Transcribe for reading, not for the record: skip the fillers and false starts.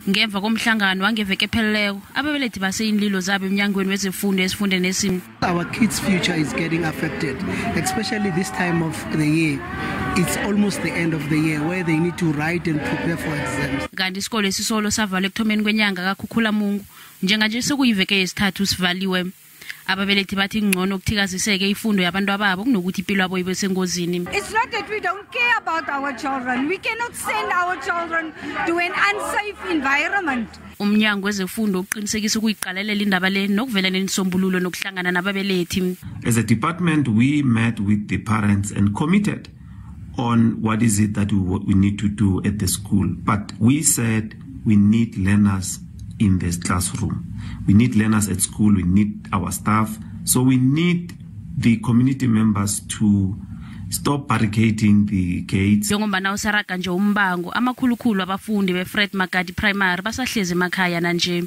Ngemva komhlangano wangeveke ephelileko, ababelethi base iinlilo zabo uMnyangweni wezeFundo esifundenesi. Our kids' future is getting affected, especially this time of the year. It's almost the end of the year where they need to write and prepare for exams. Kanti isikole esisolo savalwa ekuthomeni kwenyanga kaKhukhulamungu, njenganje sekuyiveke yesithathu sivaliwe. Ababelethi bathi ngcono ukuthikaziseke ifundo yabantu ababo kunokuthi impilo yabo ibe sengozini. It's not that we don't care about our children. We cannot send our children to an unsafe environment. UMnyango wezeFundo uqinisekise ukuyiqalelela indaba le nokuvela nenisombululo nokuhlangana nababelethi. As a department, we met with the parents and committed on what is it that we need to do at the school. But we said we need learners in this classroom. We need learners at school, we need our staff. So we need the community members to stop barricading the gates. Njengoba usaraga nje uMnyango amakhulukhulu abafundi beFred Magardie primary basahleze emakhaya nanje.